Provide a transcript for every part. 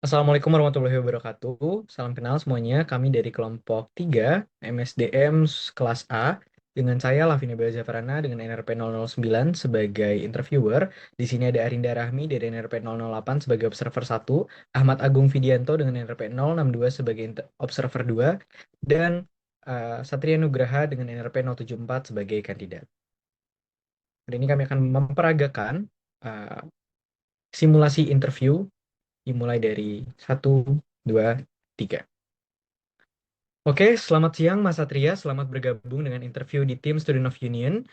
Assalamualaikum warahmatullahi wabarakatuh. Salam kenal semuanya. Kami dari kelompok 3 MSDM kelas A dengan saya Lavina Bella Zafarana dengan NRP 009 sebagai interviewer. Di sini ada Arinda Rahmi dari NRP 008 sebagai observer 1, Ahmad Agung Vidianto dengan NRP 062 sebagai observer 2, dan Satria Nugraha dengan NRP 074 sebagai kandidat. Hari ini kami akan memperagakan uh, simulasi interview dimulai dari 1, 2, 3. Oke, selamat siang Mas Satria. Selamat bergabung dengan interview di tim Student of Union.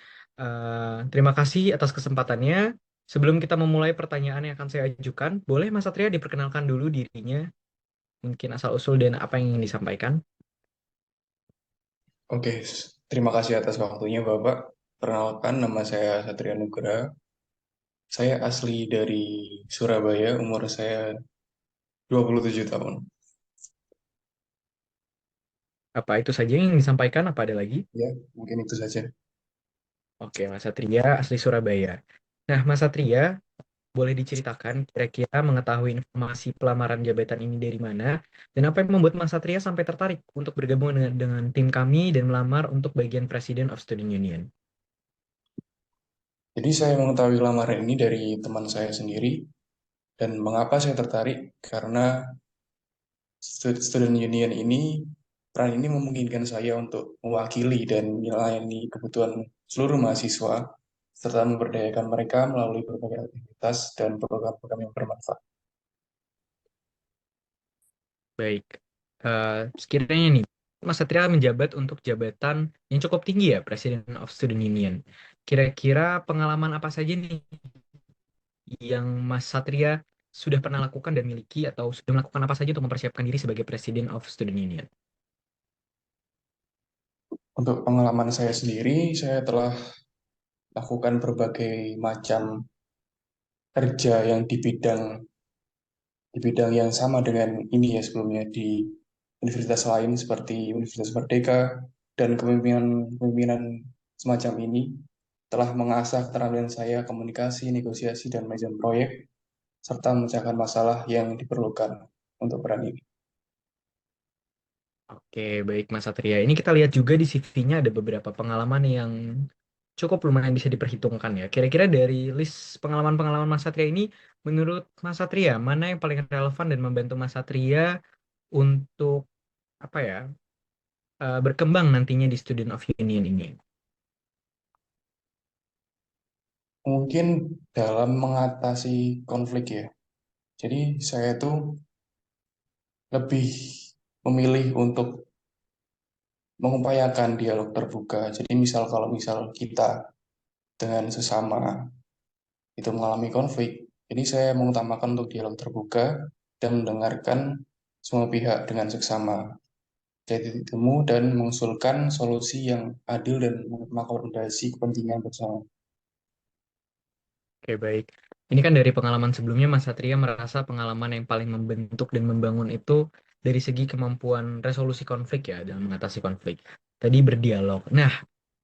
Terima kasih atas kesempatannya. Sebelum kita memulai pertanyaan yang akan saya ajukan, boleh Mas Satria diperkenalkan dulu dirinya, mungkin asal-usul dan apa yang ingin disampaikan. Oke, terima kasih atas waktunya Bapak. Perkenalkan, nama saya Satria Nugraha. Saya asli dari Surabaya, umur saya 27 tahun. Apa itu saja yang ingin disampaikan? Apa ada lagi? Ya, mungkin itu saja. Oke, Mas Satria asli Surabaya. Nah, Mas Satria, boleh diceritakan kira-kira mengetahui informasi pelamaran jabatan ini dari mana dan apa yang membuat Mas Satria sampai tertarik untuk bergabung dengan tim kami dan melamar untuk bagian President of Student Union? Jadi saya mengetahui lamaran ini dari teman saya sendiri, dan mengapa saya tertarik? Karena Student Union ini, peran ini memungkinkan saya untuk mewakili dan melayani kebutuhan seluruh mahasiswa, serta memberdayakan mereka melalui berbagai aktivitas dan program-program yang bermanfaat. Baik. Eh, Sekiranya nih, Mas Satria menjabat untuk jabatan yang cukup tinggi ya, President of Student Union. Kira-kira pengalaman apa saja nih yang Mas Satria sudah pernah lakukan dan miliki atau sudah melakukan apa saja untuk mempersiapkan diri sebagai President of Student Union? Untuk pengalaman saya sendiri, saya telah lakukan berbagai macam kerja yang di bidang yang sama dengan ini ya sebelumnya di universitas lain seperti Universitas Merdeka, dan kepemimpinan semacam ini telah mengasah keterampilan saya komunikasi, negosiasi, dan manajemen proyek serta memecahkan masalah yang diperlukan untuk peran ini. Oke, baik Mas Satria. Ini kita lihat juga di CV-nya ada beberapa pengalaman yang cukup lumayan bisa diperhitungkan ya. Kira-kira dari list pengalaman-pengalaman Mas Satria ini, menurut Mas Satria, mana yang paling relevan dan membantu Mas Satria untuk apa ya, berkembang nantinya di Student of Union ini? Mungkin dalam mengatasi konflik ya. Jadi saya tuh lebih memilih untuk mengupayakan dialog terbuka. Jadi misal kalau misal kita dengan sesama itu mengalami konflik, jadi saya mengutamakan untuk dialog terbuka dan mendengarkan semua pihak dengan seksama. Jadi temu dan mengusulkan solusi yang adil dan mengakomodasi kepentingan bersama. Oke, baik. Ini kan dari pengalaman sebelumnya Mas Satria merasa pengalaman yang paling membentuk dan membangun itu dari segi kemampuan resolusi konflik ya, dalam mengatasi konflik. Tadi berdialog. Nah,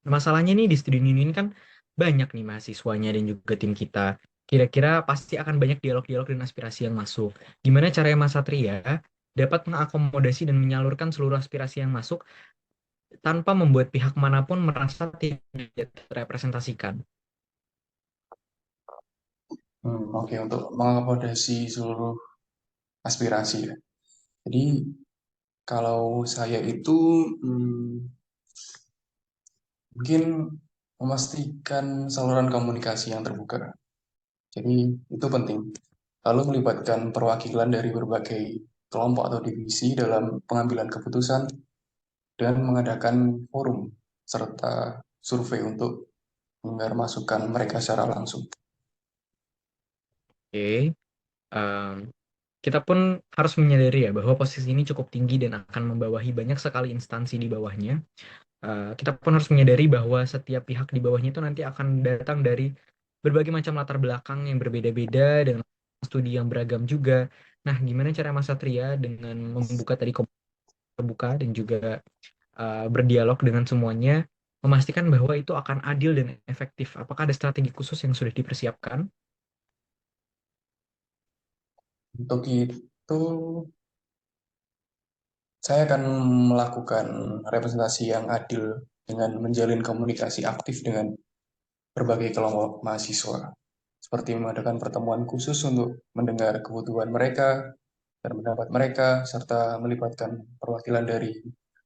masalahnya nih di studi ini kan banyak nih mahasiswanya dan juga tim kita. Kira-kira pasti akan banyak dialog-dialog dan aspirasi yang masuk. Gimana caranya Mas Satria dapat mengakomodasi dan menyalurkan seluruh aspirasi yang masuk tanpa membuat pihak manapun merasa tidak terrepresentasikan? Oke, untuk mengakomodasi seluruh aspirasi ya. Jadi kalau saya itu hmm, mungkin memastikan saluran komunikasi yang terbuka. Jadi itu penting. Lalu melibatkan perwakilan dari berbagai kelompok atau divisi dalam pengambilan keputusan dan mengadakan forum serta survei untuk mendengar masukan mereka secara langsung. Oke. Em, Kita pun harus menyadari ya bahwa posisi ini cukup tinggi dan akan membawahi banyak sekali instansi di bawahnya. Kita pun harus menyadari bahwa setiap pihak di bawahnya itu nanti akan datang dari berbagai macam latar belakang yang berbeda-beda dengan studi yang beragam juga. Nah, gimana cara Mas Satria dengan membuka tadi terbuka dan juga berdialog dengan semuanya, memastikan bahwa itu akan adil dan efektif? Apakah ada strategi khusus yang sudah dipersiapkan? Untuk itu saya akan melakukan representasi yang adil dengan menjalin komunikasi aktif dengan berbagai kelompok mahasiswa, seperti mengadakan pertemuan khusus untuk mendengar kebutuhan mereka dan pendapat mereka, serta melibatkan perwakilan dari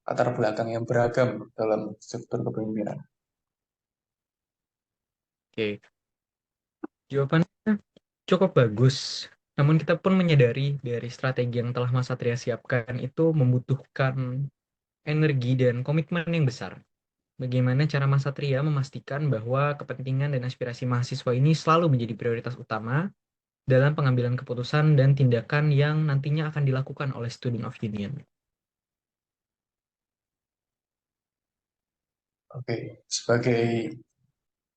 latar belakang yang beragam dalam struktur kepemimpinan. Oke, jawabannya cukup bagus. Namun kita pun menyadari dari strategi yang telah Mas Satria siapkan itu membutuhkan energi dan komitmen yang besar. Bagaimana cara Mas Satria memastikan bahwa kepentingan dan aspirasi mahasiswa ini selalu menjadi prioritas utama dalam pengambilan keputusan dan tindakan yang nantinya akan dilakukan oleh Student of Union? Oke, sebagai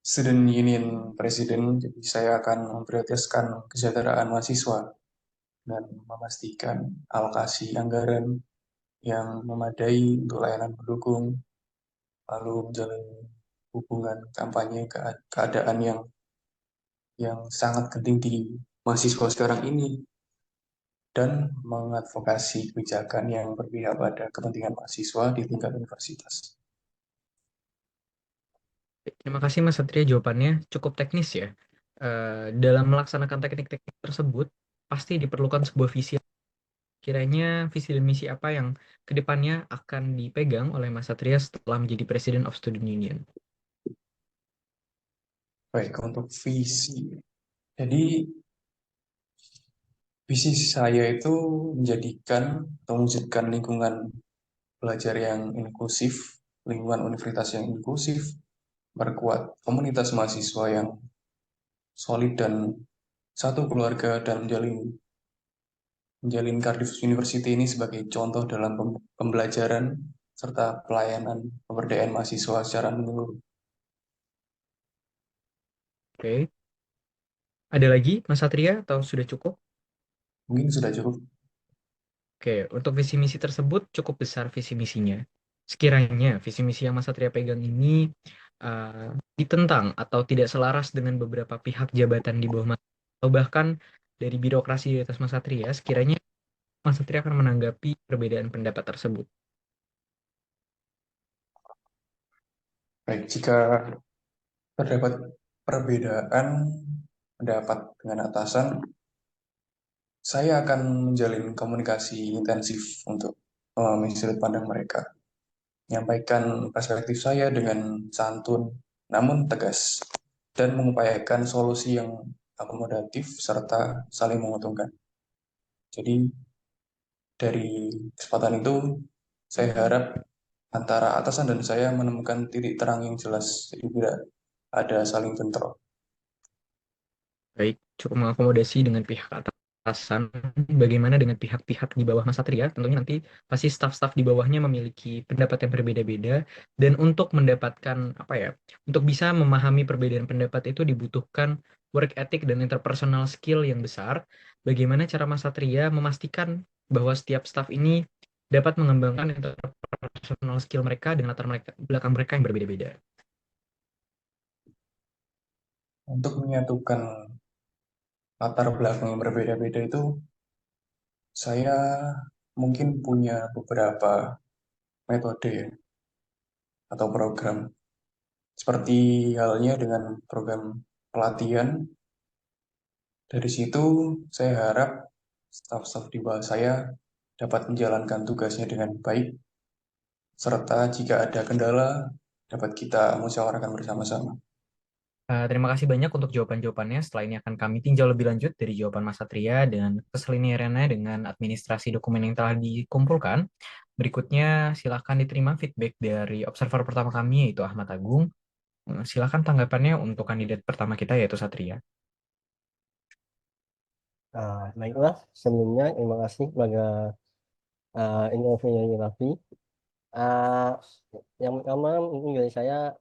Student Union Presiden, jadi saya akan memprioritaskan kesejahteraan mahasiswa dan memastikan alokasi anggaran yang memadai untuk layanan pendukung, lalu menjalin hubungan kampanye keadaan yang sangat penting di mahasiswa sekarang ini, dan mengadvokasi kebijakan yang berpihak pada kepentingan mahasiswa di tingkat universitas. Terima kasih Mas Satria, jawabannya cukup teknis ya. Dalam melaksanakan teknik-teknik tersebut, pasti diperlukan sebuah visi. Kiranya visi dan misi apa yang kedepannya akan dipegang oleh Mas Satria setelah menjadi President of Student Union? Baik, untuk visi. Jadi, visi saya itu menjadikan atau mewujudkan lingkungan belajar yang inklusif, lingkungan universitas yang inklusif, berkuat komunitas mahasiswa yang solid dan satu keluarga, dan menjalin Cardiff University ini sebagai contoh dalam pembelajaran serta pelayanan pemberdayaan mahasiswa secara menyeluruh. Oke, ada lagi Mas Satria atau sudah cukup? Mungkin sudah cukup. Oke, untuk visi misi tersebut cukup besar visi misinya. Sekiranya visi misi yang Mas Satria pegang ini ditentang atau tidak selaras dengan beberapa pihak jabatan di bawah Mas, atau bahkan dari birokrasi di atas Mas Satria, sekiranya Mas Satria akan menanggapi perbedaan pendapat tersebut. Baik, jika terdapat perbedaan pendapat dengan atasan, saya akan menjalin komunikasi intensif untuk memahami sudut pandang mereka, menyampaikan perspektif saya dengan santun namun tegas, dan mengupayakan solusi yang akomodatif serta saling menguntungkan. Jadi dari kesempatan itu, saya harap antara atasan dan saya menemukan titik terang yang jelas, sehingga ada saling bentrok. Baik, cukup mengakomodasi dengan pihak atasan. Bagaimana dengan pihak-pihak di bawah Mas Satria? Tentunya nanti pasti staf-staf di bawahnya memiliki pendapat yang berbeda-beda. Dan untuk mendapatkan, apa ya, untuk bisa memahami perbedaan pendapat itu dibutuhkan work ethic dan interpersonal skill yang besar. Bagaimana cara Mas Satria memastikan bahwa setiap staf ini dapat mengembangkan interpersonal skill mereka dengan latar belakang mereka yang berbeda-beda? Untuk menyatukan latar belakang yang berbeda-beda itu, saya mungkin punya beberapa metode atau program. Seperti halnya dengan program pelatihan, dari situ saya harap staf-staf di bawah saya dapat menjalankan tugasnya dengan baik, serta jika ada kendala dapat kita musyawarahkan bersama-sama. Terima kasih banyak untuk jawaban-jawabannya. Setelah ini akan kami tinjau lebih lanjut dari jawaban Mas Satria dan keselinirannya dengan administrasi dokumen yang telah dikumpulkan. Berikutnya, silakan diterima feedback dari observer pertama kami, yaitu Ahmad Agung. Silakan tanggapannya untuk kandidat pertama kita, yaitu Satria. Baiklah, sebelumnya terima kasih kepada interview Raffi. Uh, yang pertama mungkin dari saya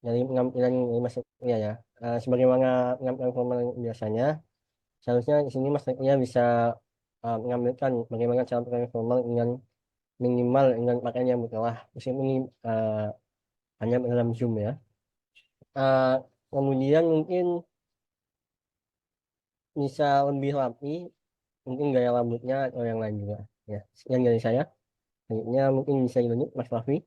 dari pengambilan dari Mas Satria ya. Sebagaimana pengambilan formal biasanya, seharusnya di sini Mas Satria bisa mengambilkan bagaimana cara pengambilan formal dengan minimal dengan pakaian yang berkelah. Meskipun ini hanya dalam Zoom ya. Uh, Kemudian mungkin bisa lebih rapi mungkin gaya rambutnya atau yang lain juga. Ya, sekian dari saya. Selanjutnya mungkin bisa dilanjut Mas Raffi.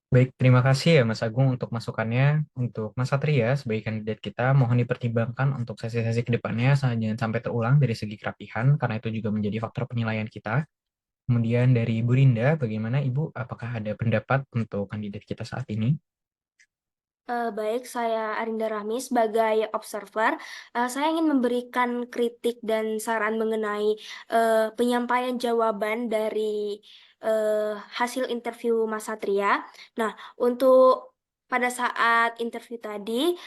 Baik, terima kasih ya Mas Agung untuk masukannya. Untuk Mas Satria sebagai kandidat kita, mohon dipertimbangkan untuk sesi-sesi ke depannya, jangan sampai terulang dari segi kerapihan, karena itu juga menjadi faktor penilaian kita. Kemudian dari Ibu Rinda, bagaimana Ibu? Apakah ada pendapat untuk kandidat kita saat ini? Baik, saya Arinda Rahmi sebagai observer. Saya ingin memberikan kritik dan saran mengenai penyampaian jawaban dari hasil interview Mas Satria. Nah, untuk pada saat interview tadi,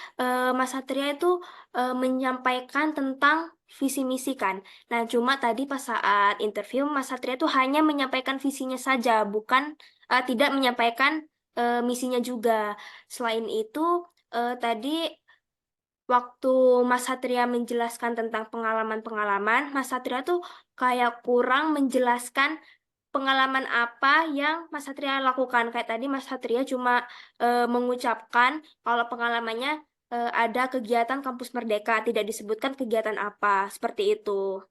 Mas Satria itu menyampaikan tentang visi misi kan. Nah, cuma tadi pas saat interview Mas Satria itu hanya menyampaikan visinya saja, bukan tidak menyampaikan misinya juga. Selain itu, tadi waktu Mas Satria menjelaskan tentang pengalaman-pengalaman, Mas Satria tuh kayak kurang menjelaskan pengalaman apa yang Mas Satria lakukan. Kayak tadi Mas Satria cuma mengucapkan kalau pengalamannya ada kegiatan Kampus Merdeka, tidak disebutkan kegiatan apa, seperti itu.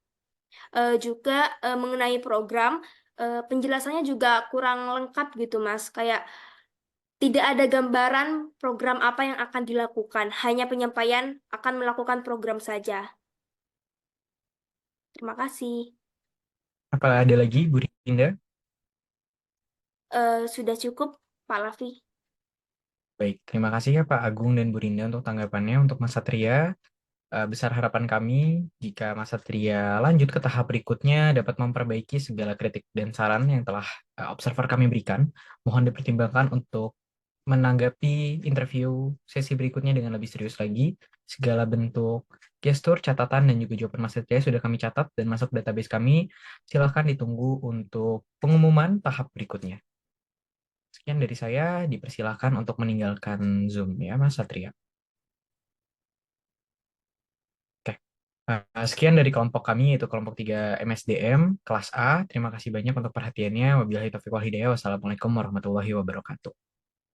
Juga mengenai program, penjelasannya juga kurang lengkap gitu, Mas. Kayak tidak ada gambaran program apa yang akan dilakukan, hanya penyampaian akan melakukan program saja. Terima kasih. Apa ada lagi, Bu Rinda? Sudah cukup, Pak Lafi. Baik, terima kasih ya Pak Agung dan Bu Rinda untuk tanggapannya. Untuk Mas Satria, besar harapan kami jika Mas Satria lanjut ke tahap berikutnya dapat memperbaiki segala kritik dan saran yang telah observer kami berikan. Mohon dipertimbangkan untuk menanggapi interview sesi berikutnya dengan lebih serius lagi. Segala bentuk gestur, catatan, dan juga jawaban Mas Satria sudah kami catat dan masuk database kami. Silahkan ditunggu untuk pengumuman tahap berikutnya. Sekian dari saya, dipersilahkan untuk meninggalkan Zoom ya Mas Satria. Oke. Sekian dari kelompok kami, yaitu kelompok 3 MSDM, kelas A. Terima kasih banyak untuk perhatiannya. Wabillahi taufiq wal hidayah. Wassalamualaikum warahmatullahi wabarakatuh.